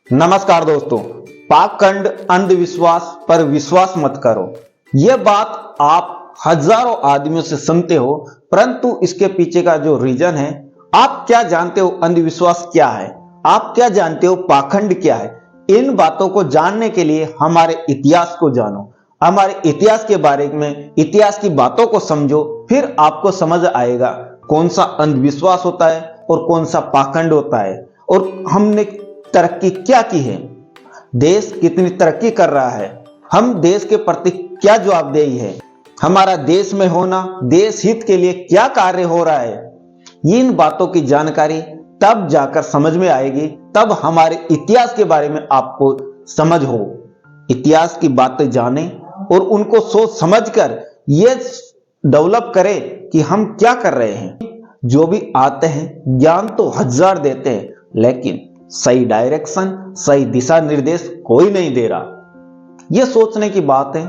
नमस्कार दोस्तों। पाखंड अंधविश्वास पर विश्वास मत करो। यह बात आप हजारों आदमियों से सुनते हो, परंतु इसके पीछे का जो रीजन है, आप क्या जानते हो अंधविश्वास क्या है, आप क्या जानते हो पाखंड क्या है। इन बातों को जानने के लिए हमारे इतिहास को जानो, हमारे इतिहास के बारे में, इतिहास की बातों को समझो, फिर आपको समझ आएगा कौन सा अंधविश्वास होता है और कौन सा पाखंड होता है, और हमने तरक्की क्या की है, देश कितनी तरक्की कर रहा है, हम देश के प्रति क्या जवाबदेही है, हमारा देश में होना, देश हित के लिए क्या कार्य हो रहा है। इन बातों की जानकारी तब जाकर समझ में आएगी, तब हमारे इतिहास के बारे में आपको समझ हो। इतिहास की बातें जाने और उनको सोच समझकर ये डेवलप करें कि हम क्या कर रहे हैं। जो भी आते हैं ज्ञान तो हजार देते हैं, लेकिन सही डायरेक्शन, सही दिशा निर्देश कोई नहीं दे रहा। यह सोचने की बात है।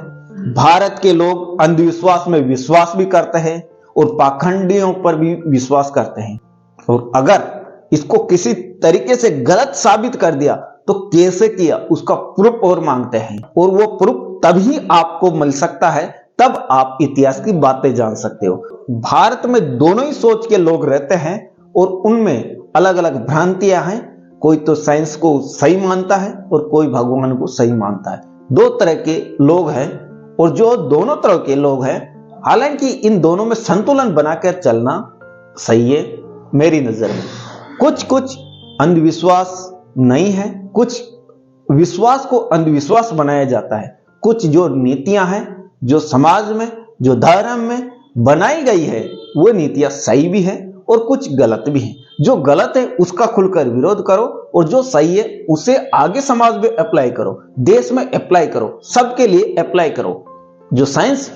भारत के लोग अंधविश्वास में विश्वास भी करते हैं और पाखंडियों पर भी विश्वास करते हैं, और अगर इसको किसी तरीके से गलत साबित कर दिया तो कैसे किया उसका प्रूफ और मांगते हैं, और वो प्रूफ तभी आपको मिल सकता है, तब आप इतिहास की बातें जान सकते हो। भारत में दोनों ही सोच के लोग रहते हैं और उनमें अलग अलग भ्रांतियां हैं। कोई तो साइंस को सही मानता है और कोई भगवान को सही मानता है। दो तरह के लोग हैं, और जो दोनों तरह के लोग हैं, हालांकि इन दोनों में संतुलन बनाकर चलना सही है मेरी नजर में। कुछ अंधविश्वास नहीं है, कुछ विश्वास को अंधविश्वास बनाया जाता है। कुछ जो नीतियां हैं, जो समाज में, जो धर्म में बनाई गई है, वो नीतियां सही भी है और कुछ गलत भी है। जो गलत है उसका खुलकर विरोध करो, और जो सही है उसे आगे समाज में अप्लाई करो, देश में अप्लाई करो, सबके लिए अप्लाई करो। जो साइंस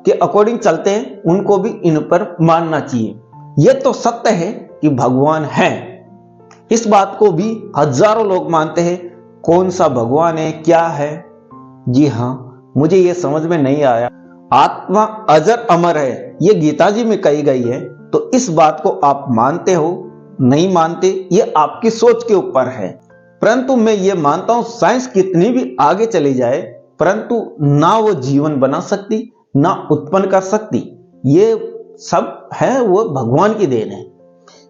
के अकॉर्डिंग चलते हैं उनको भी इन पर मानना चाहिए। यह तो सत्य है कि भगवान है, इस बात को भी हजारों लोग मानते हैं। कौन सा भगवान है, क्या है? जी हाँ, मुझे यह समझ में नहीं आया। आत्मा अजर अमर है, यह गीता जी में कही गई है। तो इस बात को आप मानते हो, नहीं मानते, ये आपकी सोच के ऊपर है। परंतु मैं ये मानता हूं साइंस कितनी भी आगे चली जाए, परंतु ना वो जीवन बना सकती, ना उत्पन्न कर सकती। ये सब है वो भगवान की देन है,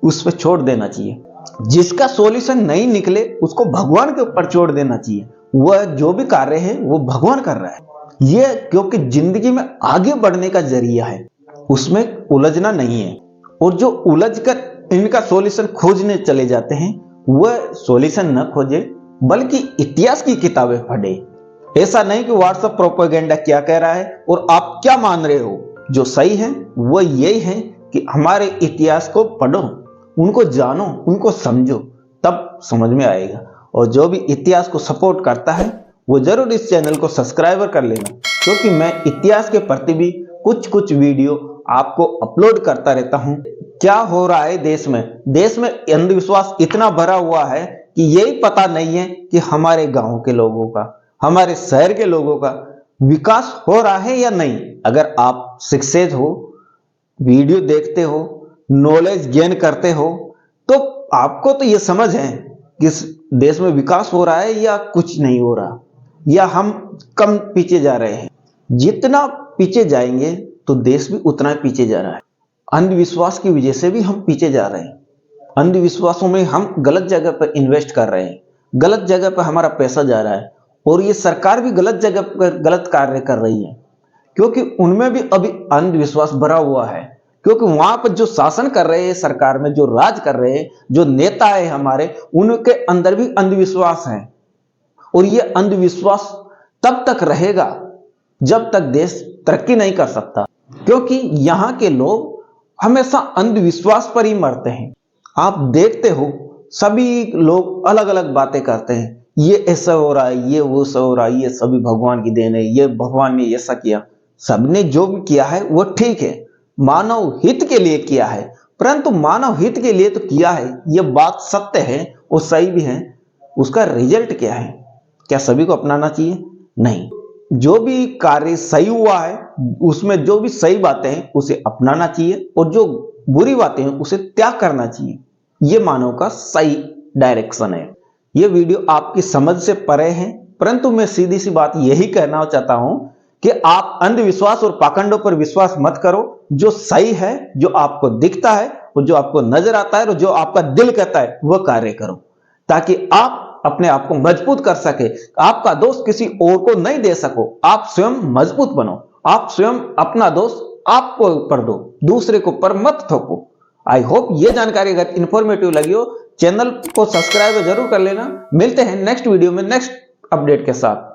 उस पर छोड़ देना चाहिए। जिसका सॉल्यूशन नहीं निकले उसको भगवान के ऊपर छोड़ देना चाहिए। वह जो भी कार्य है वो भगवान कर रहा है। ये क्योंकि जिंदगी में आगे बढ़ने का जरिया है, उसमें उलझना नहीं है। और जो उलझ कर इनका सॉल्यूशन खोजने चले जाते हैं, वह सॉल्यूशन न खोजे बल्कि इतिहास की किताबें पढ़े। ऐसा नहीं कि व्हाट्सएप प्रोपेगेंडा क्या कह रहा है और आप क्या मान रहे हो। जो सही है वो यही है कि हमारे इतिहास को पढ़ो, उनको जानो, उनको समझो, तब समझ में आएगा। और जो भी इतिहास को सपोर्ट करता है वो जरूर इस चैनल को सब्सक्राइब कर लेना, क्योंकि मैं इतिहास के प्रति भी कुछ वीडियो आपको अपलोड करता रहता हूं। क्या हो रहा है देश में अंधविश्वास इतना भरा हुआ है कि यही पता नहीं है कि हमारे गांव के लोगों का, हमारे शहर के लोगों का विकास हो रहा है या नहीं। अगर आप शिक्षित हो, वीडियो देखते हो, नॉलेज गेन करते हो, तो आपको तो ये समझ है कि देश में विकास हो रहा है या कुछ नहीं हो रहा, या हम कम पीछे जा रहे हैं। जितना पीछे जाएंगे तो देश भी उतना पीछे जा रहा है। अंधविश्वास की वजह से भी हम पीछे जा रहे हैं। अंधविश्वासों में हम गलत जगह पर इन्वेस्ट कर रहे हैं, गलत जगह पर हमारा पैसा जा रहा है, और ये सरकार भी गलत जगह पर गलत कार्य कर रही है, क्योंकि उनमें भी अभी अंधविश्वास भरा हुआ है। क्योंकि वहां पर जो शासन कर रहे हैं, सरकार में जो राज कर रहे हैं, जो नेता है हमारे, उनके अंदर भी अंधविश्वास है। और ये अंधविश्वास तब तक रहेगा जब तक देश तरक्की नहीं कर सकता, क्योंकि यहाँ के लोग हमेशा अंधविश्वास पर ही मरते हैं। आप देखते हो सभी लोग अलग अलग बातें करते हैं, ये ऐसा हो रहा है, ये वो ऐसा हो रहा है, ये सभी भगवान की देन है, ये भगवान ने ऐसा किया। सबने जो भी किया है वो ठीक है, मानव हित के लिए किया है, परंतु मानव हित के लिए तो किया है, ये बात सत्य है और सही भी है। उसका रिजल्ट क्या है? क्या सभी को अपनाना चाहिए? नहीं। जो भी कार्य सही हुआ है उसमें जो भी सही बातें हैं उसे अपनाना चाहिए, और जो बुरी बातें हैं उसे त्याग करना चाहिए। ये मानव का सही डायरेक्शन है। ये वीडियो आपकी समझ से परे है, परंतु मैं सीधी सी बात यही कहना चाहता हूं कि आप अंधविश्वास और पाखंडों पर विश्वास मत करो। जो सही है, जो आपको दिखता है और जो आपको नजर आता है और जो आपका दिल कहता है वह कार्य करो, ताकि आप अपने आप को मजबूत कर सके। आपका दोष किसी और को नहीं दे सको, आप स्वयं मजबूत बनो। आप स्वयं अपना दोष आपको ऊपर दो, दूसरे को पर मत थोपो। आई होप ये जानकारी अगर इंफॉर्मेटिव लगी हो, चैनल को सब्सक्राइब जरूर कर लेना। मिलते हैं नेक्स्ट वीडियो में नेक्स्ट अपडेट के साथ।